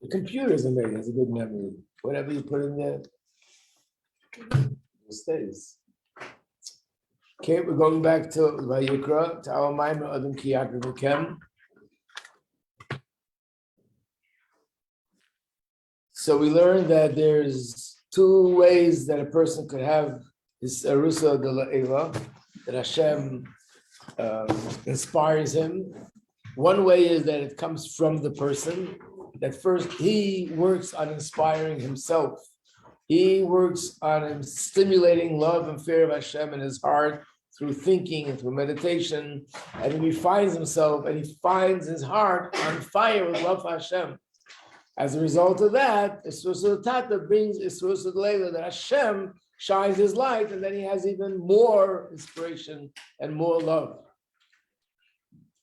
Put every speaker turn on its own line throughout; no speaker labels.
The computer is amazing. It's a good memory. Whatever you put in there, it stays. Okay, we're going back to Vayikra, to our Mamar Adam Ki Yakriv Mikem. So we learned that there's two ways that a person could have his Arusa de la Eva, that Hashem inspires him. One way is that it comes from the person, that first he works on inspiring himself. He works on stimulating love and fear of Hashem in his heart through thinking and through meditation. And he refines himself and he finds his heart on fire with love for Hashem. As a result of that, Isrusa Tata brings Isrusa Leila, that Hashem shines his light, and then he has even more inspiration and more love.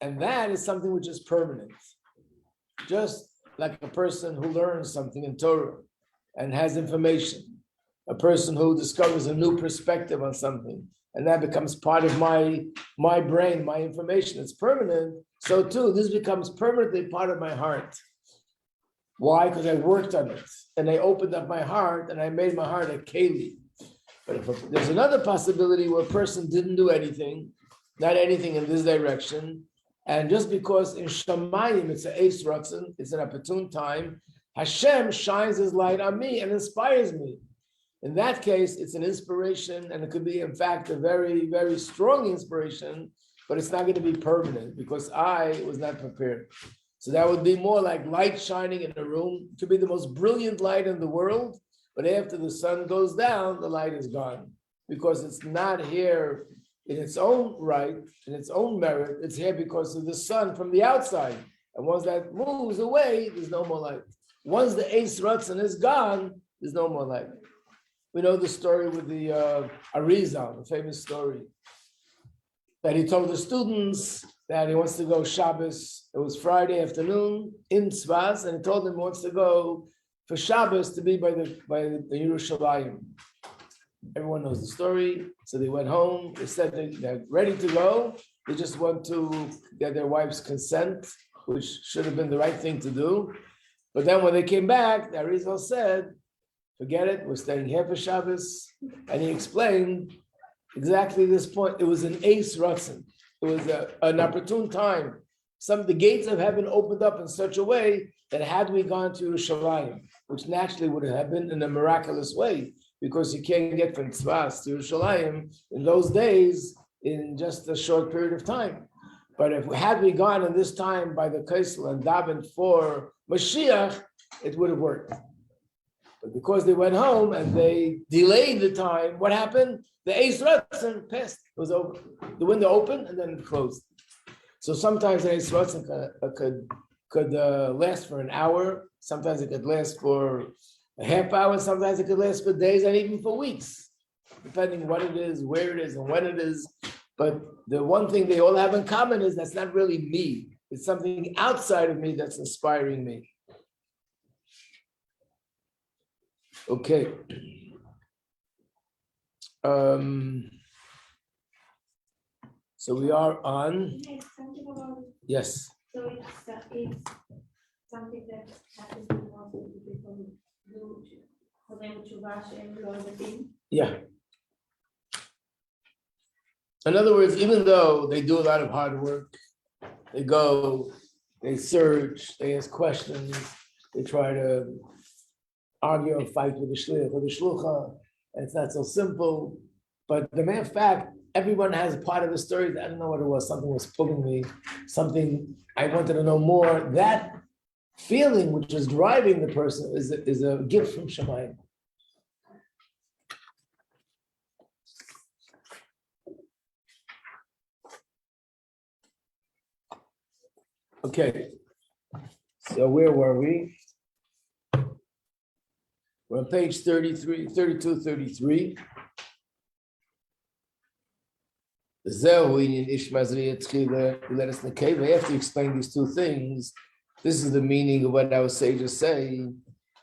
And that is something which is permanent. Just like a person who learns something in Torah and has information, a person who discovers a new perspective on something, and that becomes part of my brain, my information, it's permanent. So too, this becomes permanently part of my heart. Why? Because I worked on it, and I opened up my heart, and I made my heart a keli. But if there's another possibility where a person didn't do anything, not anything in this direction, and just because in Shamayim it's an Eis Ratzon, it's an opportune time, Hashem shines his light on me and inspires me. In that case, it's an inspiration, and it could be, in fact, a very, very strong inspiration, but it's not going to be permanent because I was not prepared. So that would be more like light shining in a room. It could be the most brilliant light in the world, but after the sun goes down, the light is gone because it's not here in its own right, in its own merit. It's here because of the sun from the outside. And once that moves away, there's no more light. Once the Eis Ratzon is gone, there's no more light. We know the story with the Arizal, the famous story, that he told the students that he wants to go Shabbos. It was Friday afternoon in Tzvaz, and he told them he wants to go for Shabbos to be by the Yerushalayim. Everyone knows the story. So they went home. They said they're ready to go. They just want to get their wife's consent, which should have been the right thing to do. But then when they came back, the Arizal said, forget it, we're staying here for Shabbos. And he explained exactly this point. It was an Eis Ratzon. It was an opportune time. The gates of heaven opened up in such a way that had we gone to Yerushalayim, which naturally would have been in a miraculous way, because you can't get from Tzvas to Yerushalayim in those days in just a short period of time. But had we gone in this time by the Kaisel and davened for Mashiach, it would have worked. But because they went home and they delayed the time, what happened? The Eis Ratzon passed. It was over. The window opened and then it closed. So sometimes the Eis Ratzon could last for an hour. Sometimes it could last for a half hour. Sometimes it could last for days and even for weeks, depending what it is, where it is, and when it is. But the one thing they all have in common is that's not really me. It's something outside of me that's inspiring me. Okay. So we are on. Yes.
So it's something that happens to people do for them to rush and do all the things.
Yeah. In other words, even though they do a lot of hard work, they go, they search, they ask questions, they try to argue and fight with the shliach or the shlucha, and it's not so simple. But the main fact, everyone has part of the story. I don't know what it was. Something was pulling me. Something I wanted to know more. That feeling which is driving the person is a gift from Shemayim. Okay. So where were we? We're on page 32, 33. After you explain these two things, this is the meaning of what our sages say.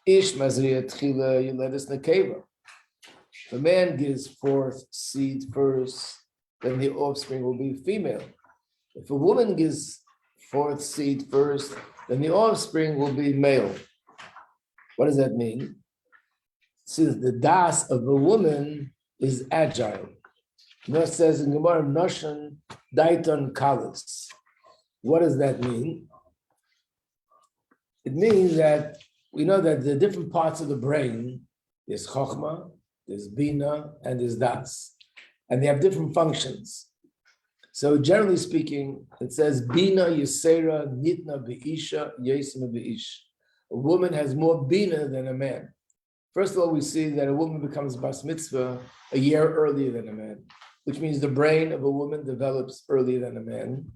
Ish mazriya tchila yuledis nekeva. If a man gives forth seed first, then the offspring will be female. If a woman gives forth seed first, then the offspring will be male. What does that mean? See, the das of a woman is agile. It says in Gemara, Noshan Daiton Kalis. What does that mean? It means that we know that the different parts of the brain, there's Chokhmah, there's Bina, and there's Das. And they have different functions. So generally speaking, it says Bina Yisera Nitna Be'isha Yesima Be'ish. A woman has more Bina than a man. First of all, we see that a woman becomes Bas Mitzvah a year earlier than a man, which means the brain of a woman develops earlier than a man.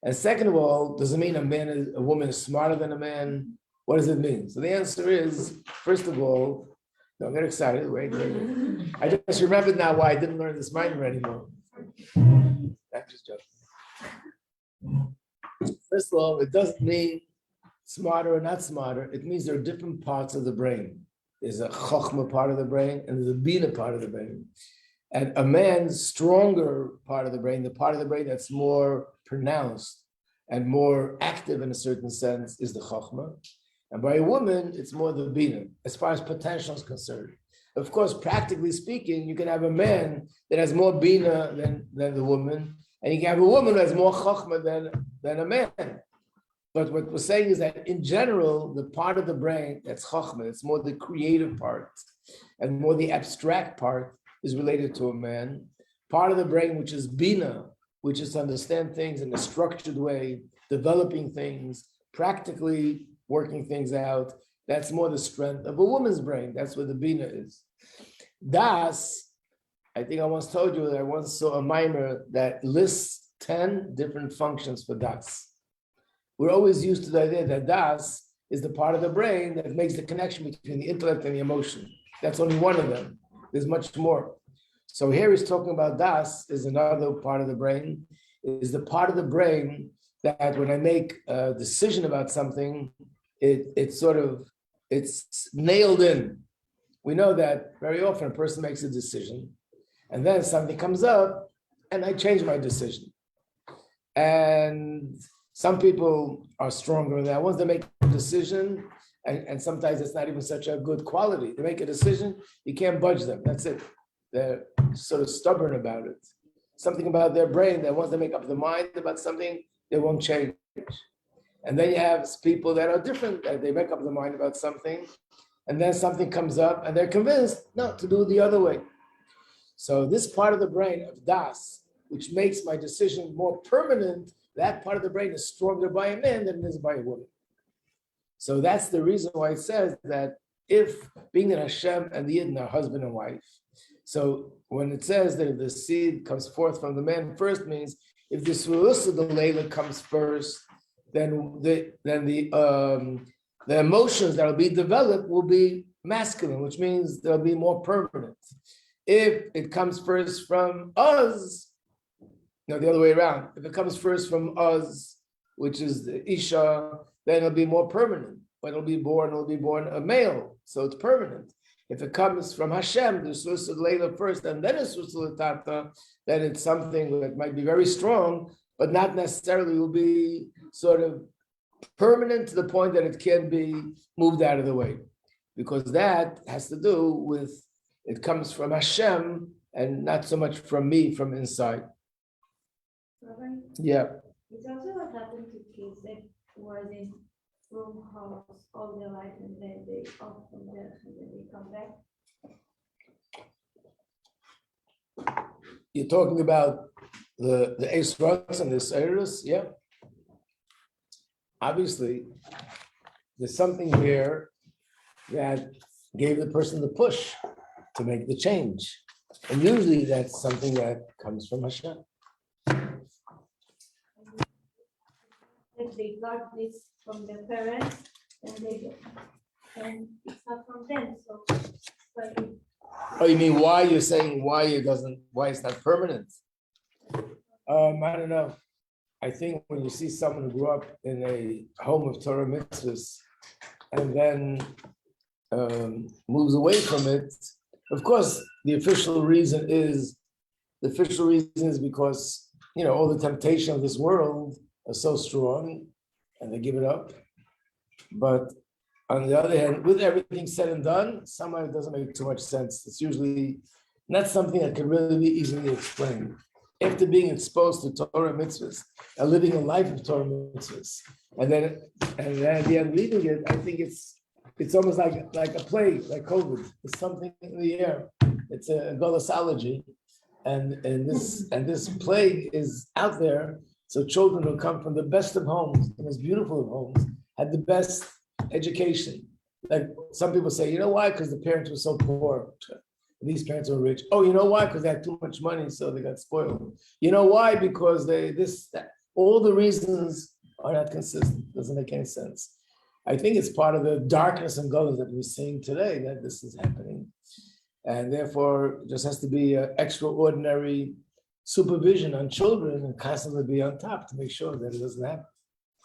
And second of all, does it mean a woman is smarter than a man? What does it mean? So the answer is, first of all, don't get excited, wait. I just remembered now why I didn't learn this minor anymore. I'm just joking. First of all, it doesn't mean smarter or not smarter. It means there are different parts of the brain. There's a chokhmah part of the brain and there's a bina part of the brain. And a man's stronger part of the brain, the part of the brain that's more pronounced and more active in a certain sense, is the chokhmah. And by a woman, it's more the bina, as far as potential is concerned. Of course, practically speaking, you can have a man that has more bina than the woman, and you can have a woman that has more chokhmah than a man. But what we're saying is that in general, the part of the brain that's chokhmah, it's more the creative part, and more the abstract part is related to a man. Part of the brain, which is bina, which is to understand things in a structured way, developing things, practically working things out, that's more the strength of a woman's brain. That's where the bina is. Das, I think I once told you that I once saw a mimer that lists 10 different functions for das. We're always used to the idea that das is the part of the brain that makes the connection between the intellect and the emotion. That's only one of them. There's much more. So here he's talking about das is another part of the brain, is the part of the brain that when I make a decision about something, it's nailed in. We know that very often a person makes a decision and then something comes up and I change my decision. And some people are stronger than that. Once they make a decision, and sometimes it's not even such a good quality. They make a decision, you can't budge them. That's it. They're sort of stubborn about it. Something about their brain that once they make up their mind about something, they won't change. And then you have people that are different, that they make up their mind about something, and then something comes up and they're convinced not to do it the other way. So this part of the brain of das, which makes my decision more permanent, that part of the brain is stronger by a man than it is by a woman. So that's the reason why it says that if being that Hashem and the Yidden are husband and wife, so when it says that if the seed comes forth from the man first, means if the Sulusa, the Layla comes first, then the emotions that will be developed will be masculine, which means they'll be more permanent. If it comes first from us, no, the other way around. If it comes first from us, which is the Isha, then it'll be more permanent. But it'll be born a male, so it's permanent. If it comes from Hashem, the Susa Leila first, and then a Susa Tata, then it's something that might be very strong, but not necessarily will be sort of permanent to the point that it can be moved out of the way. Because that has to do with, it comes from Hashem and not so much from me, from inside.
Rabbi,
Yeah.
it's also what happened to kids that were in room house all their life and then they off from there and then they come back.
You're talking about the Ace Runs and the Cyrus, yeah? Obviously, there's something here that gave the person the push to make the change. And usually that's something that comes from Hashem.
If they got this from their parents and it's not from them, so but
Oh, you mean why you're saying why it's not permanent? I don't know. I think when you see someone who grew up in a home of Torah mitzvahs and then moves away from it, of course, the official reason is because, all the temptation of this world are so strong and they give it up. But On the other hand, with everything said and done, somehow it doesn't make too much sense. It's usually not something that can really be easily explained. After being exposed to Torah mitzvahs and living a life of Torah mitzvahs, and then at the end leaving it, I think it's almost like a plague, like COVID. There's something in the air. It's a glossology, and this plague is out there. So children who come from the best of homes, the most beautiful of homes, had the best education. Like some people say, you know why? Because the parents were so poor. These parents were rich. Oh, you know why? Because they had too much money, so they got spoiled. You know why? Because that. All the reasons are not consistent. Doesn't make any sense. I think it's part of the darkness and goals that we're seeing today that this is happening. And therefore, just has to be extraordinary supervision on children and constantly be on top to make sure that it doesn't happen.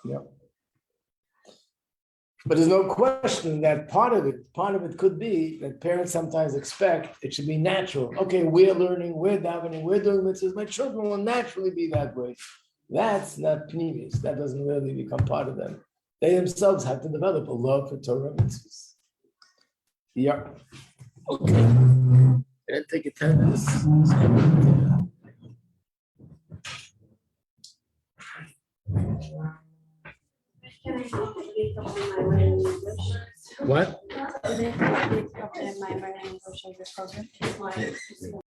Yeah. But there's no question that part of it could be that parents sometimes expect it should be natural. Okay, we're learning, we're davening, we're doing mitzvahs. My children will naturally be that way. That's not pnimis. That doesn't really become part of them. They themselves have to develop a love for Torah mitzvahs. Yeah. Okay. It'll take you 10 minutes.
Can I take a gift of my Mamar in English?
What?
Can I take a gift of my Mamar in English of the program?